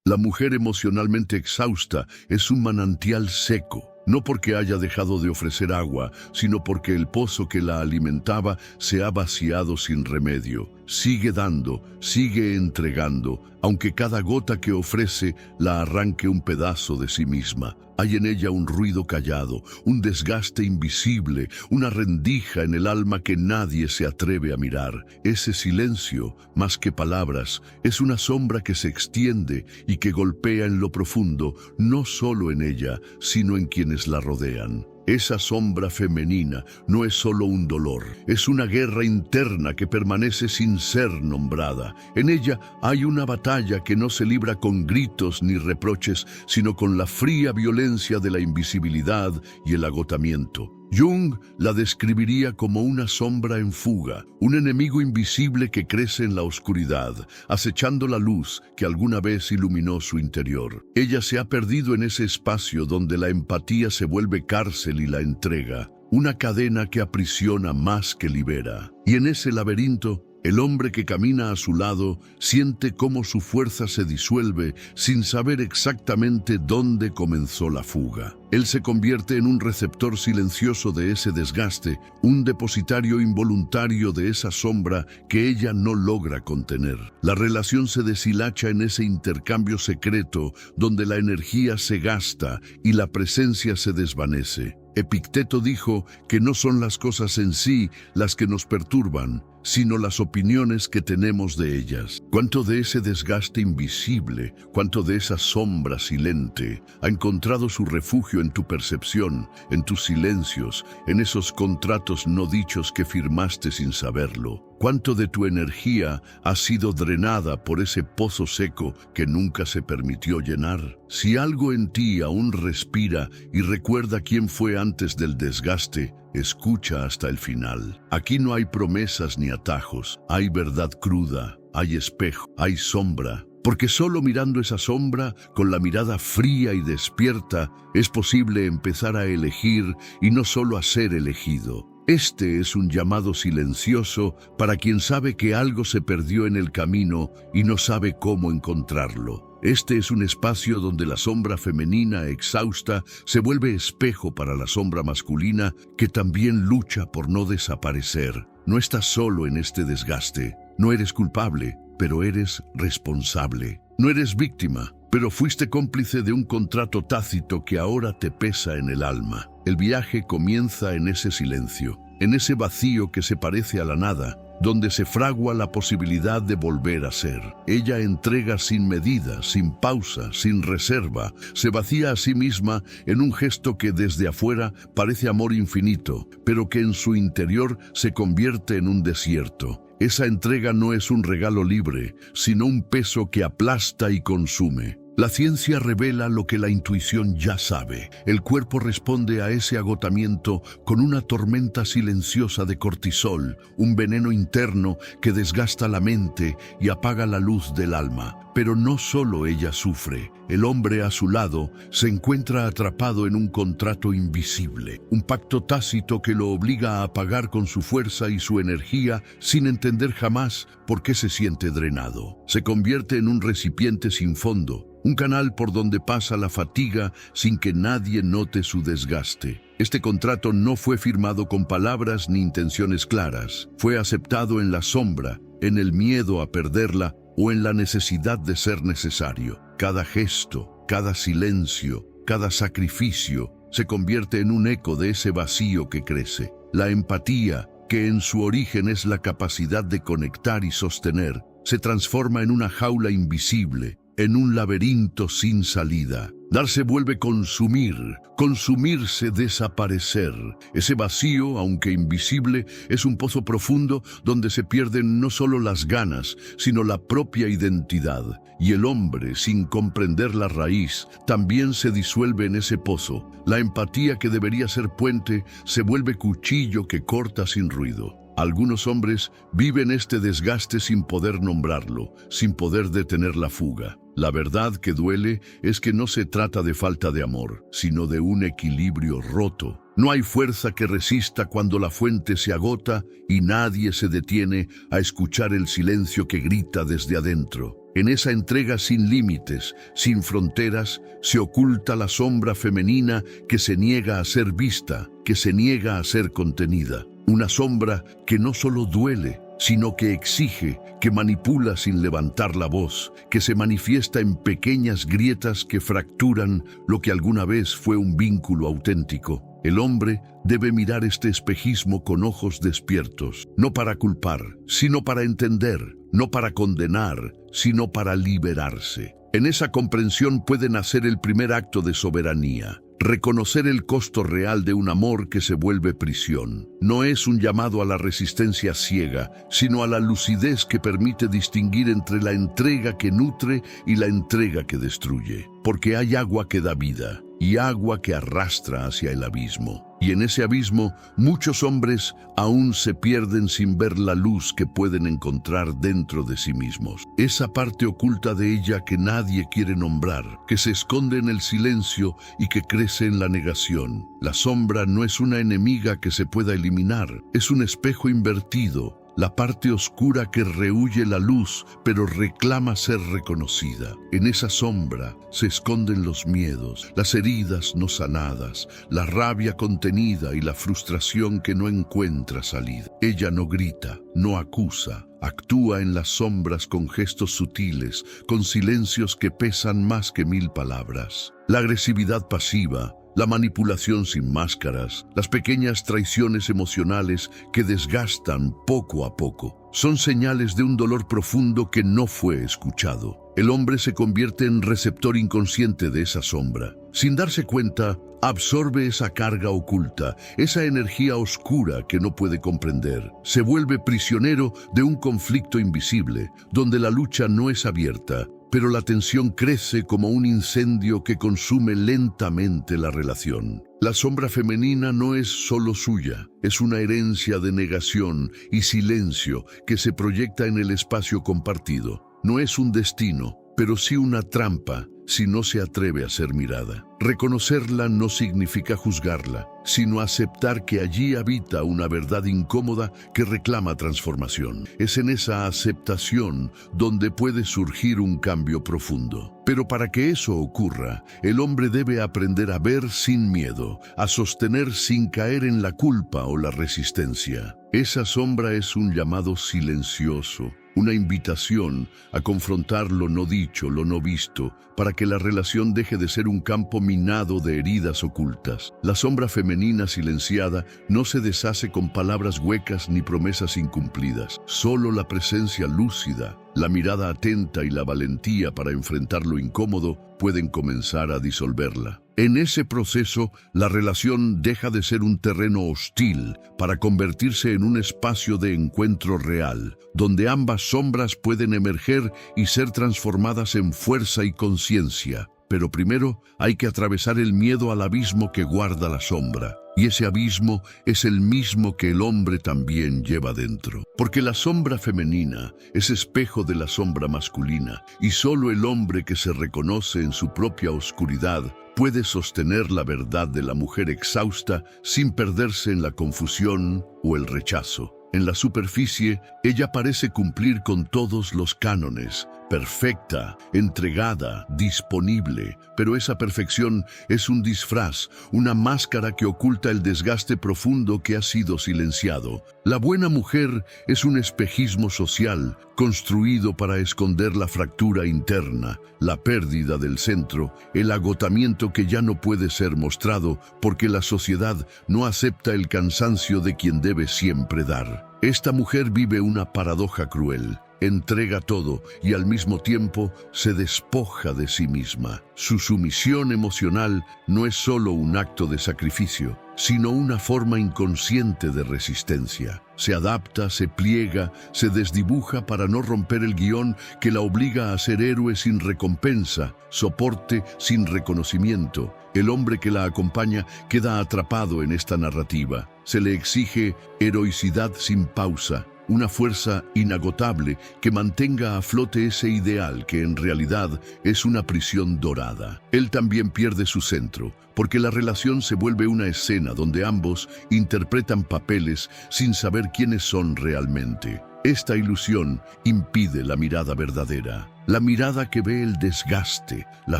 La mujer emocionalmente exhausta es un manantial seco, no porque haya dejado de ofrecer agua, sino porque el pozo que la alimentaba se ha vaciado sin remedio. Sigue dando, sigue entregando, aunque cada gota que ofrece la arranque un pedazo de sí misma. Hay en ella un ruido callado, un desgaste invisible, una rendija en el alma que nadie se atreve a mirar. Ese silencio, más que palabras, es una sombra que se extiende y que golpea en lo profundo, no solo en ella, sino en quienes la rodean. Esa sombra femenina no es solo un dolor, es una guerra interna que permanece sin ser nombrada. En ella hay una batalla que no se libra con gritos ni reproches, sino con la fría violencia de la invisibilidad y el agotamiento. Jung la describiría como una sombra en fuga, un enemigo invisible que crece en la oscuridad, acechando la luz que alguna vez iluminó su interior. Ella se ha perdido en ese espacio donde la empatía se vuelve cárcel y la entrega, una cadena que aprisiona más que libera. Y en ese laberinto, el hombre que camina a su lado siente cómo su fuerza se disuelve sin saber exactamente dónde comenzó la fuga. Él se convierte en un receptor silencioso de ese desgaste, un depositario involuntario de esa sombra que ella no logra contener. La relación se deshilacha en ese intercambio secreto donde la energía se gasta y la presencia se desvanece. Epicteto dijo que no son las cosas en sí las que nos perturban, sino las opiniones que tenemos de ellas. Cuánto de ese desgaste invisible, cuánto de esa sombra silente ha encontrado su refugio en tu percepción, en tus silencios, en esos contratos no dichos que firmaste sin saberlo. Cuánto de tu energía ha sido drenada por ese pozo seco que nunca se permitió llenar. Si algo en ti aún respira y recuerda quién fue antes del desgaste, escucha hasta el final. Aquí no hay promesas ni atajos, hay verdad cruda, hay espejo, hay sombra. Porque solo mirando esa sombra, con la mirada fría y despierta, es posible empezar a elegir y no solo a ser elegido. Este es un llamado silencioso para quien sabe que algo se perdió en el camino y no sabe cómo encontrarlo. Este es un espacio donde la sombra femenina exhausta se vuelve espejo para la sombra masculina que también lucha por no desaparecer. No estás solo en este desgaste. No eres culpable, pero eres responsable. No eres víctima, pero fuiste cómplice de un contrato tácito que ahora te pesa en el alma. El viaje comienza en ese silencio, en ese vacío que se parece a la nada, donde se fragua la posibilidad de volver a ser. Ella entrega sin medida, sin pausa, sin reserva, se vacía a sí misma en un gesto que desde afuera parece amor infinito, pero que en su interior se convierte en un desierto. Esa entrega no es un regalo libre, sino un peso que aplasta y consume. La ciencia revela lo que la intuición ya sabe. El cuerpo responde a ese agotamiento con una tormenta silenciosa de cortisol, un veneno interno que desgasta la mente y apaga la luz del alma. Pero no solo ella sufre. El hombre a su lado se encuentra atrapado en un contrato invisible, un pacto tácito que lo obliga a pagar con su fuerza y su energía sin entender jamás por qué se siente drenado. Se convierte en un recipiente sin fondo, un canal por donde pasa la fatiga sin que nadie note su desgaste. Este contrato no fue firmado con palabras ni intenciones claras. Fue aceptado en la sombra, en el miedo a perderla o en la necesidad de ser necesario. Cada gesto, cada silencio, cada sacrificio se convierte en un eco de ese vacío que crece. La empatía, que en su origen es la capacidad de conectar y sostener, se transforma en una jaula invisible, en un laberinto sin salida. Darse vuelve consumir, consumirse, desaparecer. Ese vacío, aunque invisible, es un pozo profundo donde se pierden no solo las ganas, sino la propia identidad. Y el hombre, sin comprender la raíz, también se disuelve en ese pozo. La empatía que debería ser puente se vuelve cuchillo que corta sin ruido. Algunos hombres viven este desgaste sin poder nombrarlo, sin poder detener la fuga. La verdad que duele es que no se trata de falta de amor, sino de un equilibrio roto. No hay fuerza que resista cuando la fuente se agota y nadie se detiene a escuchar el silencio que grita desde adentro. En esa entrega sin límites, sin fronteras, se oculta la sombra femenina que se niega a ser vista, que se niega a ser contenida. Una sombra que no solo duele, sino que exige, que manipula sin levantar la voz, que se manifiesta en pequeñas grietas que fracturan lo que alguna vez fue un vínculo auténtico. El hombre debe mirar este espejismo con ojos despiertos, no para culpar, sino para entender, no para condenar, sino para liberarse. En esa comprensión puede nacer el primer acto de soberanía. Reconocer el costo real de un amor que se vuelve prisión. No es un llamado a la resistencia ciega, sino a la lucidez que permite distinguir entre la entrega que nutre y la entrega que destruye. Porque hay agua que da vida y agua que arrastra hacia el abismo. Y en ese abismo, muchos hombres aún se pierden sin ver la luz que pueden encontrar dentro de sí mismos. Esa parte oculta de ella que nadie quiere nombrar, que se esconde en el silencio y que crece en la negación. La sombra no es una enemiga que se pueda eliminar, es un espejo invertido. La parte oscura que rehúye la luz, pero reclama ser reconocida. En esa sombra se esconden los miedos, las heridas no sanadas, la rabia contenida y la frustración que no encuentra salida. Ella no grita, no acusa, actúa en las sombras con gestos sutiles, con silencios que pesan más que 1000 palabras. La agresividad pasiva, la manipulación sin máscaras, las pequeñas traiciones emocionales que desgastan poco a poco, son señales de un dolor profundo que no fue escuchado. El hombre se convierte en receptor inconsciente de esa sombra. Sin darse cuenta, absorbe esa carga oculta, esa energía oscura que no puede comprender. Se vuelve prisionero de un conflicto invisible, donde la lucha no es abierta, pero la tensión crece como un incendio que consume lentamente la relación. La sombra femenina no es solo suya, es una herencia de negación y silencio que se proyecta en el espacio compartido. No es un destino, pero sí una trampa si no se atreve a ser mirada. Reconocerla no significa juzgarla, sino aceptar que allí habita una verdad incómoda que reclama transformación. Es en esa aceptación donde puede surgir un cambio profundo. Pero para que eso ocurra, el hombre debe aprender a ver sin miedo, a sostener sin caer en la culpa o la resistencia. Esa sombra es un llamado silencioso, una invitación a confrontar lo no dicho, lo no visto, para que la relación deje de ser un campo minado de heridas ocultas. La sombra femenina silenciada no se deshace con palabras huecas ni promesas incumplidas. Solo la presencia lúcida, la mirada atenta y la valentía para enfrentar lo incómodo pueden comenzar a disolverla. En ese proceso, la relación deja de ser un terreno hostil para convertirse en un espacio de encuentro real, donde ambas sombras pueden emerger y ser transformadas en fuerza y conciencia. Pero primero hay que atravesar el miedo al abismo que guarda la sombra. Y ese abismo es el mismo que el hombre también lleva dentro. Porque la sombra femenina es espejo de la sombra masculina, y solo el hombre que se reconoce en su propia oscuridad puede sostener la verdad de la mujer exhausta sin perderse en la confusión o el rechazo. En la superficie, ella parece cumplir con todos los cánones, perfecta, entregada, disponible, pero esa perfección es un disfraz, una máscara que oculta el desgaste profundo que ha sido silenciado. La buena mujer es un espejismo social, construido para esconder la fractura interna, la pérdida del centro, el agotamiento que ya no puede ser mostrado porque la sociedad no acepta el cansancio de quien debe siempre dar. Esta mujer vive una paradoja cruel. Entrega todo y al mismo tiempo se despoja de sí misma. Su sumisión emocional no es solo un acto de sacrificio, sino una forma inconsciente de resistencia. Se adapta, se pliega, se desdibuja para no romper el guión que la obliga a ser héroe sin recompensa, soporte sin reconocimiento. El hombre que la acompaña queda atrapado en esta narrativa. Se le exige heroicidad sin pausa, una fuerza inagotable que mantenga a flote ese ideal que en realidad es una prisión dorada. Él también pierde su centro, porque la relación se vuelve una escena donde ambos interpretan papeles sin saber quiénes son realmente. Esta ilusión impide la mirada verdadera. la mirada que ve el desgaste, la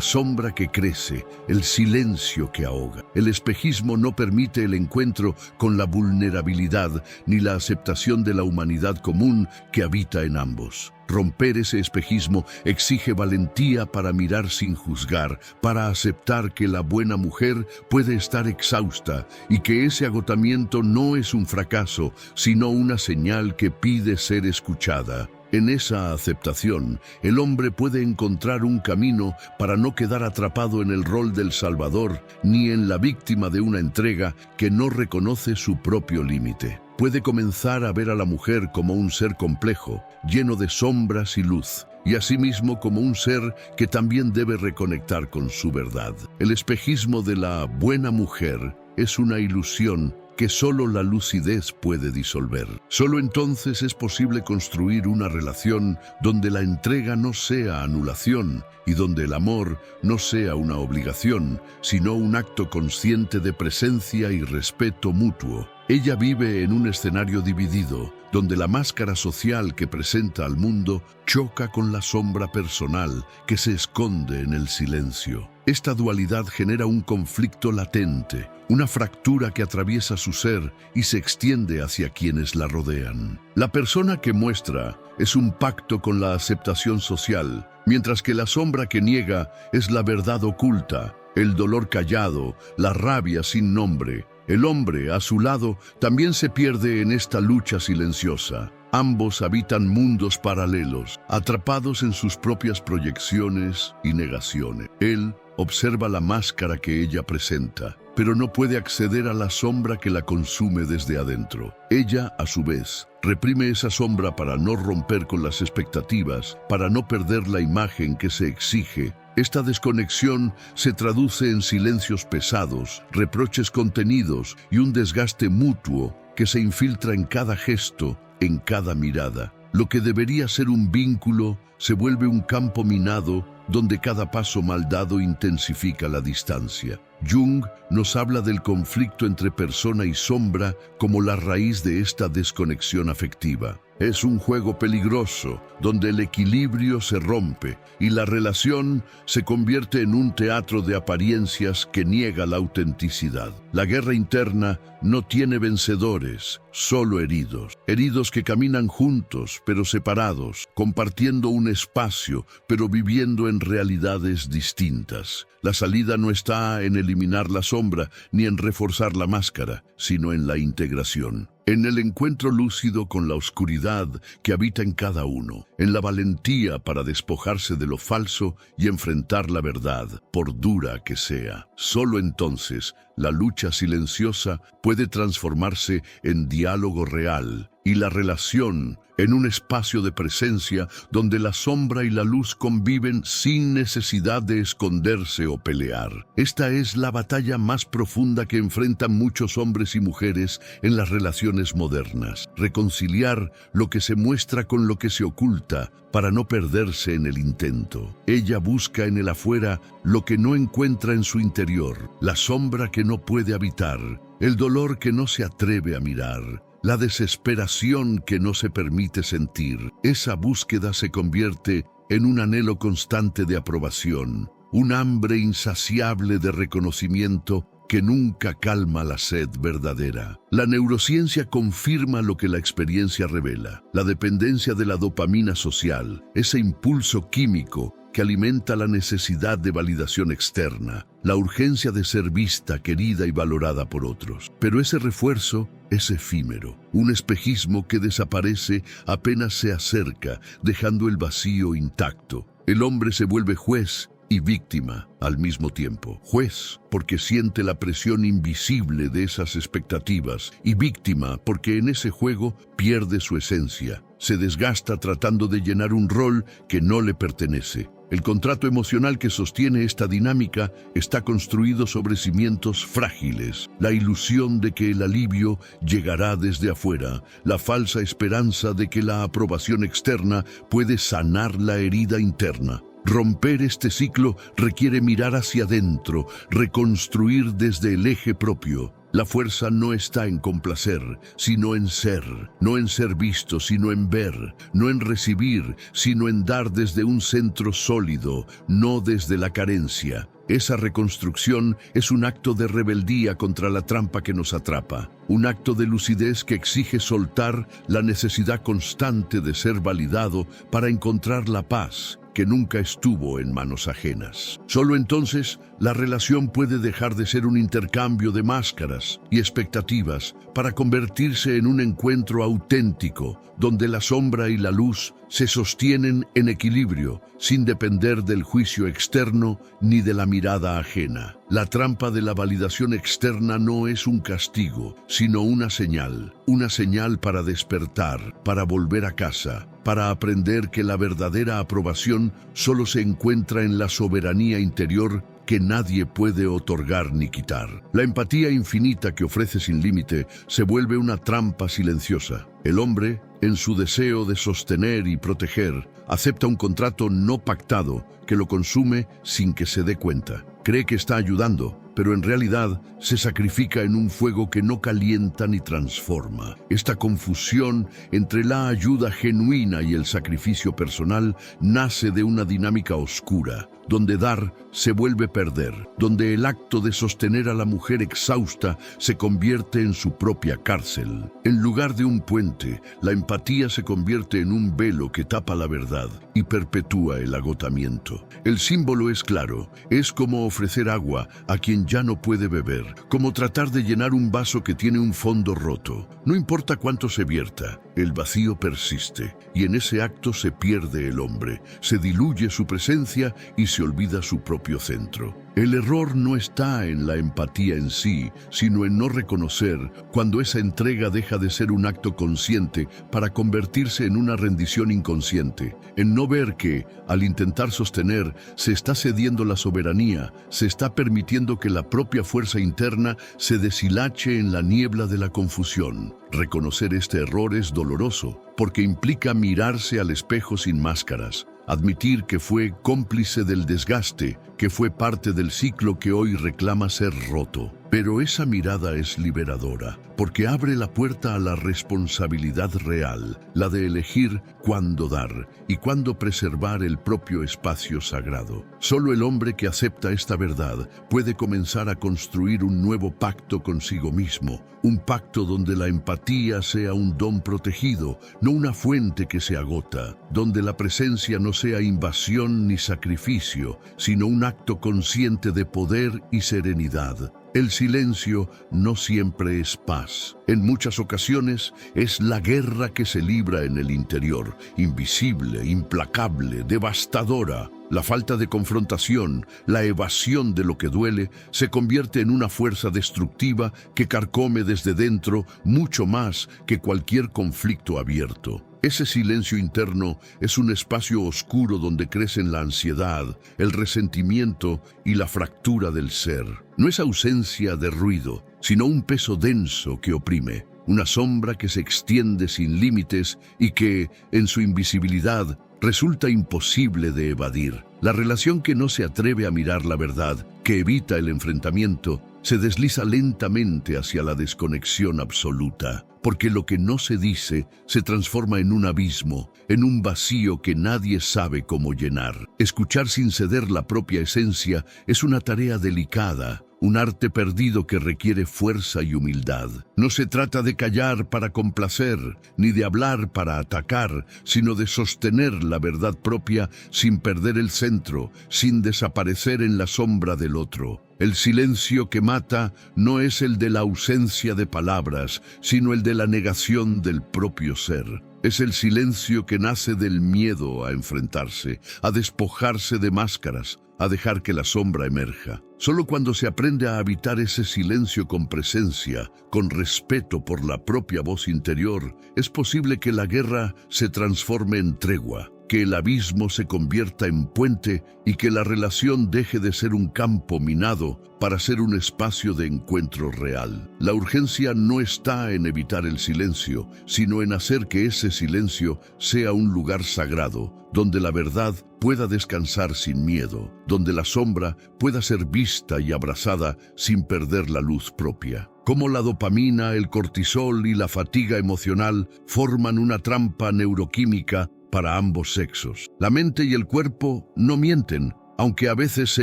sombra que crece, el silencio que ahoga. El espejismo no permite el encuentro con la vulnerabilidad ni la aceptación de la humanidad común que habita en ambos. Romper ese espejismo exige valentía para mirar sin juzgar, para aceptar que la buena mujer puede estar exhausta y que ese agotamiento no es un fracaso, sino una señal que pide ser escuchada. En esa aceptación, el hombre puede encontrar un camino para no quedar atrapado en el rol del salvador ni en la víctima de una entrega que no reconoce su propio límite. Puede comenzar a ver a la mujer como un ser complejo, lleno de sombras y luz, y asimismo como un ser que también debe reconectar con su verdad. El espejismo de la buena mujer es una ilusión que solo la lucidez puede disolver. Solo entonces es posible construir una relación donde la entrega no sea anulación y donde el amor no sea una obligación, sino un acto consciente de presencia y respeto mutuo. Ella vive en un escenario dividido, donde la máscara social que presenta al mundo choca con la sombra personal que se esconde en el silencio. Esta dualidad genera un conflicto latente, una fractura que atraviesa su ser y se extiende hacia quienes la rodean. La persona que muestra es un pacto con la aceptación social, mientras que la sombra que niega es la verdad oculta, el dolor callado, la rabia sin nombre. El hombre, a su lado, también se pierde en esta lucha silenciosa. Ambos habitan mundos paralelos, atrapados en sus propias proyecciones y negaciones. Él observa la máscara que ella presenta, pero no puede acceder a la sombra que la consume desde adentro. Ella, a su vez, reprime esa sombra para no romper con las expectativas, para no perder la imagen que se exige. Esta desconexión se traduce en silencios pesados, reproches contenidos y un desgaste mutuo que se infiltra en cada gesto, en cada mirada. Lo que debería ser un vínculo se vuelve un campo minado donde cada paso mal dado intensifica la distancia. Jung nos habla del conflicto entre persona y sombra como la raíz de esta desconexión afectiva. Es un juego peligroso, donde el equilibrio se rompe y la relación se convierte en un teatro de apariencias que niega la autenticidad. La guerra interna no tiene vencedores, solo heridos. Heridos que caminan juntos, pero separados, compartiendo un espacio, pero viviendo en realidades distintas. La salida no está en eliminar la sombra ni en reforzar la máscara, sino en la integración. En el encuentro lúcido con la oscuridad que habita en cada uno, en la valentía para despojarse de lo falso y enfrentar la verdad, por dura que sea. Solo entonces, la lucha silenciosa puede transformarse en diálogo real y la relación en un espacio de presencia donde la sombra y la luz conviven sin necesidad de esconderse o pelear. Esta es la batalla más profunda que enfrentan muchos hombres y mujeres en las relaciones modernas. Reconciliar lo que se muestra con lo que se oculta para no perderse en el intento. Ella busca en el afuera lo que no encuentra en su interior, la sombra que no puede habitar, el dolor que no se atreve a mirar, la desesperación que no se permite sentir. Esa búsqueda se convierte en un anhelo constante de aprobación, un hambre insaciable de reconocimiento que nunca calma la sed verdadera. La neurociencia confirma lo que la experiencia revela: la dependencia de la dopamina social, ese impulso químico que alimenta la necesidad de validación externa, la urgencia de ser vista, querida y valorada por otros. Pero ese refuerzo es efímero, un espejismo que desaparece apenas se acerca, dejando el vacío intacto. El hombre se vuelve juez y víctima al mismo tiempo. Juez porque siente la presión invisible de esas expectativas, y víctima porque en ese juego pierde su esencia. Se desgasta tratando de llenar un rol que no le pertenece. El contrato emocional que sostiene esta dinámica está construido sobre cimientos frágiles: la ilusión de que el alivio llegará desde afuera, la falsa esperanza de que la aprobación externa puede sanar la herida interna. Romper este ciclo requiere mirar hacia adentro, reconstruir desde el eje propio. La fuerza no está en complacer, sino en ser, no en ser visto, sino en ver, no en recibir, sino en dar desde un centro sólido, no desde la carencia. Esa reconstrucción es un acto de rebeldía contra la trampa que nos atrapa, un acto de lucidez que exige soltar la necesidad constante de ser validado para encontrar la paz que nunca estuvo en manos ajenas. Solo entonces la relación puede dejar de ser un intercambio de máscaras y expectativas para convertirse en un encuentro auténtico, donde la sombra y la luz se sostienen en equilibrio, sin depender del juicio externo ni de la mirada ajena. La trampa de la validación externa no es un castigo, sino una señal para despertar, para volver a casa, para aprender que la verdadera aprobación solo se encuentra en la soberanía interior que nadie puede otorgar ni quitar. La empatía infinita que ofrece sin límite se vuelve una trampa silenciosa. El hombre, en su deseo de sostener y proteger, acepta un contrato no pactado que lo consume sin que se dé cuenta. Cree que está ayudando, pero en realidad se sacrifica en un fuego que no calienta ni transforma. Esta confusión entre la ayuda genuina y el sacrificio personal nace de una dinámica oscura, donde dar se vuelve perder, donde el acto de sostener a la mujer exhausta se convierte en su propia cárcel. En lugar de un puente, la empatía se convierte en un velo que tapa la verdad y perpetúa el agotamiento. El símbolo es claro, es como ofrecer agua a quien ya no puede beber, como tratar de llenar un vaso que tiene un fondo roto. No importa cuánto se vierta, el vacío persiste, y en ese acto se pierde el hombre, se diluye su presencia y se olvida su propio centro. El error no está en la empatía en sí, sino en no reconocer cuando esa entrega deja de ser un acto consciente para convertirse en una rendición inconsciente, en no ver que, al intentar sostener, se está cediendo la soberanía, se está permitiendo que la propia fuerza interna se deshilache en la niebla de la confusión. Reconocer este error es doloroso, porque implica mirarse al espejo sin máscaras, admitir que fue cómplice del desgaste, que fue parte del ciclo que hoy reclama ser roto. Pero esa mirada es liberadora, porque abre la puerta a la responsabilidad real, la de elegir cuándo dar y cuándo preservar el propio espacio sagrado. Solo el hombre que acepta esta verdad puede comenzar a construir un nuevo pacto consigo mismo, un pacto donde la empatía sea un don protegido, no una fuente que se agota, donde la presencia no sea invasión ni sacrificio, sino un acto consciente de poder y serenidad. El silencio no siempre es paz. En muchas ocasiones es la guerra que se libra en el interior, invisible, implacable, devastadora. La falta de confrontación, la evasión de lo que duele, se convierte en una fuerza destructiva que carcome desde dentro mucho más que cualquier conflicto abierto. Ese silencio interno es un espacio oscuro donde crecen la ansiedad, el resentimiento y la fractura del ser. No es ausencia de ruido, sino un peso denso que oprime, una sombra que se extiende sin límites y que, en su invisibilidad, resulta imposible de evadir. La relación que no se atreve a mirar la verdad, que evita el enfrentamiento, se desliza lentamente hacia la desconexión absoluta, porque lo que no se dice se transforma en un abismo, en un vacío que nadie sabe cómo llenar. Escuchar sin ceder la propia esencia es una tarea delicada, un arte perdido que requiere fuerza y humildad. No se trata de callar para complacer, ni de hablar para atacar, sino de sostener la verdad propia sin perder el centro, sin desaparecer en la sombra del otro. El silencio que mata no es el de la ausencia de palabras, sino el de la negación del propio ser. Es el silencio que nace del miedo a enfrentarse, a despojarse de máscaras, a dejar que la sombra emerja. Solo cuando se aprende a habitar ese silencio con presencia, con respeto por la propia voz interior, es posible que la guerra se transforme en tregua, que el abismo se convierta en puente y que la relación deje de ser un campo minado para ser un espacio de encuentro real. La urgencia no está en evitar el silencio, sino en hacer que ese silencio sea un lugar sagrado, donde la verdad pueda descansar sin miedo, donde la sombra pueda ser vista y abrazada sin perder la luz propia. Como la dopamina, el cortisol y la fatiga emocional forman una trampa neuroquímica para ambos sexos. La mente y el cuerpo no mienten, aunque a veces se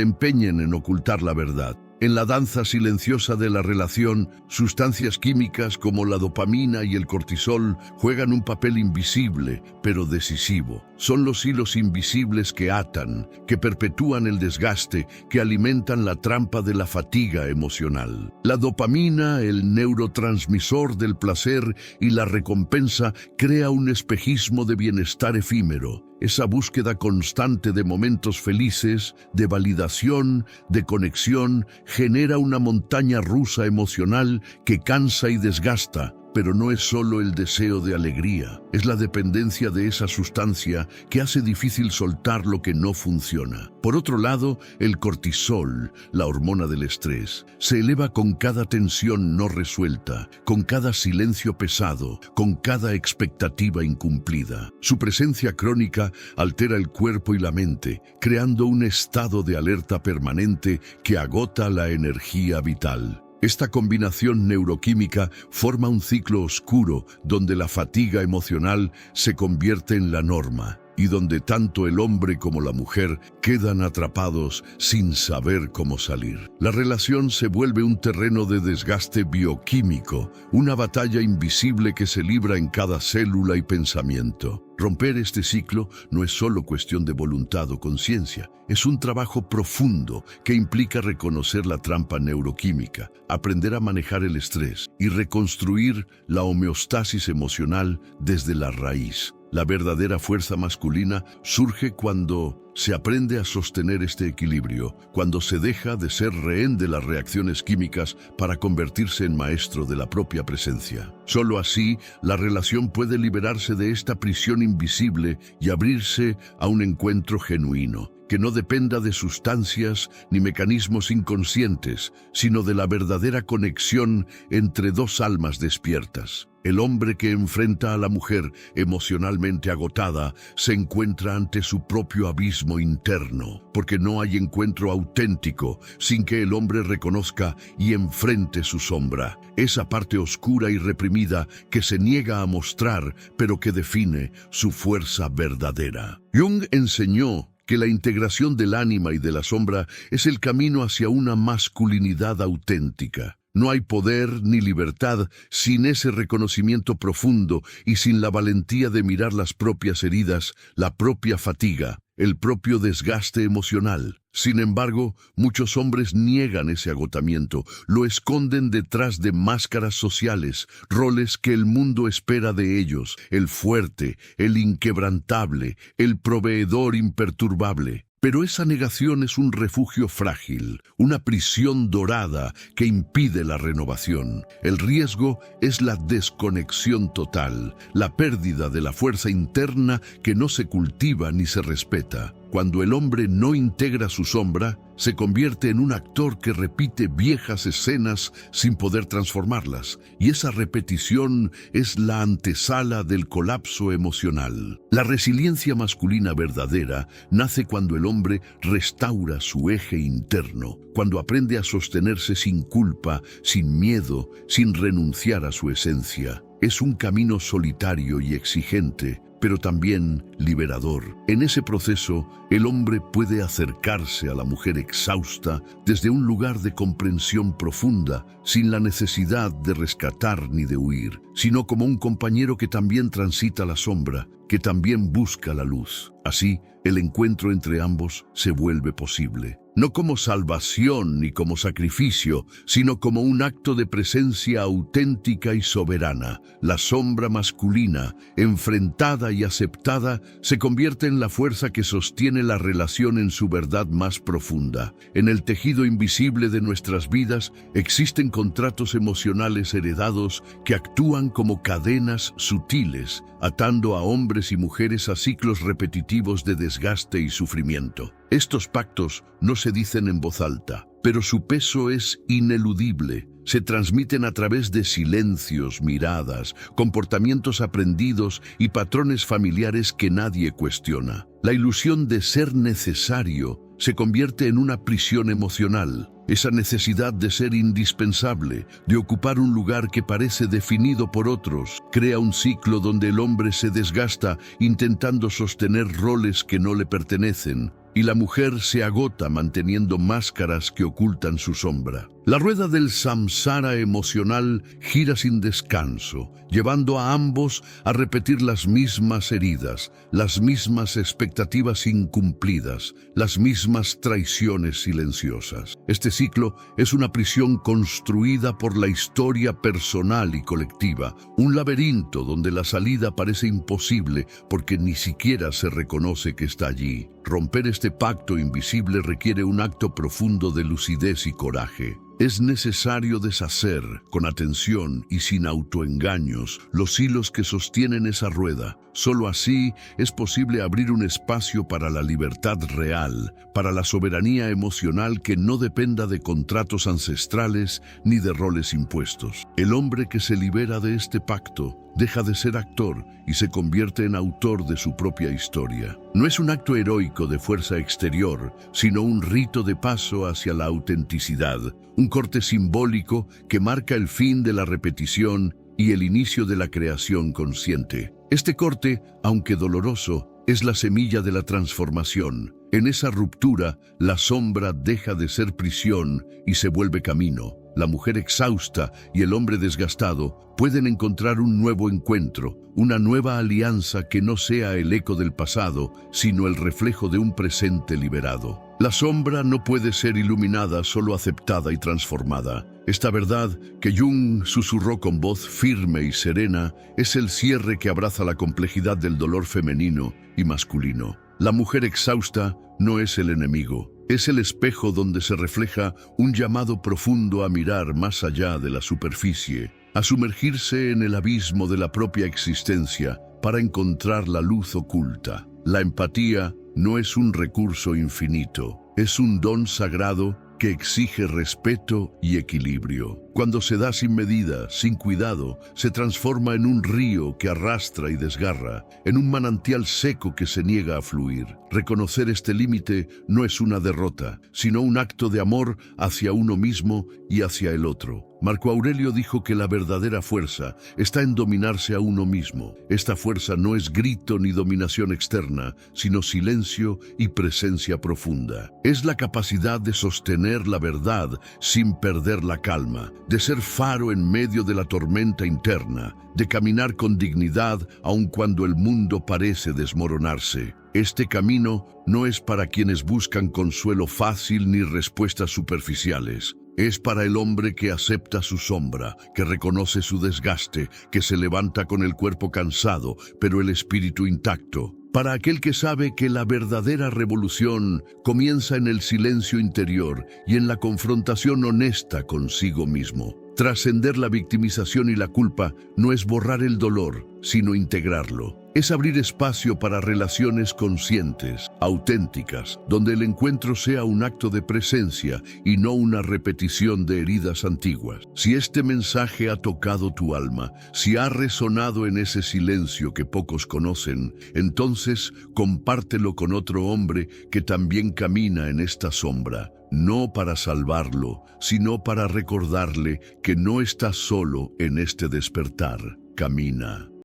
empeñen en ocultar la verdad. En la danza silenciosa de la relación, sustancias químicas como la dopamina y el cortisol juegan un papel invisible, pero decisivo. Son los hilos invisibles que atan, que perpetúan el desgaste, que alimentan la trampa de la fatiga emocional. La dopamina, el neurotransmisor del placer y la recompensa, crea un espejismo de bienestar efímero. Esa búsqueda constante de momentos felices, de validación, de conexión, genera una montaña rusa emocional que cansa y desgasta. Pero no es solo el deseo de alegría, es la dependencia de esa sustancia que hace difícil soltar lo que no funciona. Por otro lado, el cortisol, la hormona del estrés, se eleva con cada tensión no resuelta, con cada silencio pesado, con cada expectativa incumplida. Su presencia crónica altera el cuerpo y la mente, creando un estado de alerta permanente que agota la energía vital. Esta combinación neuroquímica forma un ciclo oscuro donde la fatiga emocional se convierte en la norma y donde tanto el hombre como la mujer quedan atrapados sin saber cómo salir. La relación se vuelve un terreno de desgaste bioquímico, una batalla invisible que se libra en cada célula y pensamiento. Romper este ciclo no es solo cuestión de voluntad o conciencia, es un trabajo profundo que implica reconocer la trampa neuroquímica, aprender a manejar el estrés y reconstruir la homeostasis emocional desde la raíz. La verdadera fuerza masculina surge cuando se aprende a sostener este equilibrio, cuando se deja de ser rehén de las reacciones químicas para convertirse en maestro de la propia presencia. Solo así, la relación puede liberarse de esta prisión invisible y abrirse a un encuentro genuino, que no dependa de sustancias ni mecanismos inconscientes, sino de la verdadera conexión entre dos almas despiertas. El hombre que enfrenta a la mujer emocionalmente agotada se encuentra ante su propio abismo interno, porque no hay encuentro auténtico sin que el hombre reconozca y enfrente su sombra, esa parte oscura y reprimida que se niega a mostrar, pero que define su fuerza verdadera. Jung enseñó que la integración del ánima y de la sombra es el camino hacia una masculinidad auténtica. No hay poder ni libertad sin ese reconocimiento profundo y sin la valentía de mirar las propias heridas, la propia fatiga, el propio desgaste emocional. Sin embargo, muchos hombres niegan ese agotamiento, lo esconden detrás de máscaras sociales, roles que el mundo espera de ellos: el fuerte, el inquebrantable, el proveedor imperturbable. Pero esa negación es un refugio frágil, una prisión dorada que impide la renovación. El riesgo es la desconexión total, la pérdida de la fuerza interna que no se cultiva ni se respeta. Cuando el hombre no integra su sombra, se convierte en un actor que repite viejas escenas sin poder transformarlas, y esa repetición es la antesala del colapso emocional. La resiliencia masculina verdadera nace cuando el hombre restaura su eje interno, cuando aprende a sostenerse sin culpa, sin miedo, sin renunciar a su esencia. Es un camino solitario y exigente, pero también liberador. En ese proceso, el hombre puede acercarse a la mujer exhausta desde un lugar de comprensión profunda, sin la necesidad de rescatar ni de huir, sino como un compañero que también transita la sombra, que también busca la luz. Así, el encuentro entre ambos se vuelve posible. no como salvación ni como sacrificio, sino como un acto de presencia auténtica y soberana. La sombra masculina, enfrentada y aceptada, se convierte en la fuerza que sostiene la relación en su verdad más profunda. En el tejido invisible de nuestras vidas existen contratos emocionales heredados que actúan como cadenas sutiles, atando a hombres y mujeres a ciclos repetitivos de desgaste y sufrimiento. Estos pactos no se dicen en voz alta, pero su peso es ineludible. Se transmiten a través de silencios, miradas, comportamientos aprendidos y patrones familiares que nadie cuestiona. La ilusión de ser necesario se convierte en una prisión emocional. Esa necesidad de ser indispensable, de ocupar un lugar que parece definido por otros, crea un ciclo donde el hombre se desgasta intentando sostener roles que no le pertenecen, y la mujer se agota manteniendo máscaras que ocultan su sombra. La rueda del samsara emocional gira sin descanso, llevando a ambos a repetir las mismas heridas, las mismas expectativas incumplidas, las mismas traiciones silenciosas. Este ciclo es una prisión construida por la historia personal y colectiva, un laberinto donde la salida parece imposible porque ni siquiera se reconoce que está allí. Romper este pacto invisible requiere un acto profundo de lucidez y coraje. Es necesario deshacer, con atención y sin autoengaños, los hilos que sostienen esa rueda. Solo así es posible abrir un espacio para la libertad real, para la soberanía emocional que no dependa de contratos ancestrales ni de roles impuestos. El hombre que se libera de este pacto deja de ser actor y se convierte en autor de su propia historia. No es un acto heroico de fuerza exterior, sino un rito de paso hacia la autenticidad, un corte simbólico que marca el fin de la repetición y el inicio de la creación consciente. Este corte, aunque doloroso, es la semilla de la transformación. En esa ruptura, la sombra deja de ser prisión y se vuelve camino. La mujer exhausta y el hombre desgastado pueden encontrar un nuevo encuentro, una nueva alianza que no sea el eco del pasado, sino el reflejo de un presente liberado. La sombra no puede ser iluminada, solo aceptada y transformada. Esta verdad que Jung susurró con voz firme y serena es el cierre que abraza la complejidad del dolor femenino y masculino. La mujer exhausta no es el enemigo. Es el espejo donde se refleja un llamado profundo a mirar más allá de la superficie, a sumergirse en el abismo de la propia existencia para encontrar la luz oculta. La empatía no es un recurso infinito, es un don sagrado que exige respeto y equilibrio. Cuando se da sin medida, sin cuidado, se transforma en un río que arrastra y desgarra, en un manantial seco que se niega a fluir. Reconocer este límite no es una derrota, sino un acto de amor hacia uno mismo y hacia el otro. Marco Aurelio dijo que la verdadera fuerza está en dominarse a uno mismo. Esta fuerza no es grito ni dominación externa, sino silencio y presencia profunda. Es la capacidad de sostener la verdad sin perder la calma, de ser faro en medio de la tormenta interna, de caminar con dignidad aun cuando el mundo parece desmoronarse. Este camino no es para quienes buscan consuelo fácil ni respuestas superficiales. Es para el hombre que acepta su sombra, que reconoce su desgaste, que se levanta con el cuerpo cansado, pero el espíritu intacto. Para aquel que sabe que la verdadera revolución comienza en el silencio interior y en la confrontación honesta consigo mismo. Trascender la victimización y la culpa no es borrar el dolor, sino integrarlo. Es abrir espacio para relaciones conscientes, auténticas, donde el encuentro sea un acto de presencia y no una repetición de heridas antiguas. Si este mensaje ha tocado tu alma, si ha resonado en ese silencio que pocos conocen, entonces compártelo con otro hombre que también camina en esta sombra. No para salvarlo, sino para recordarle que no está solo en este despertar. Camina.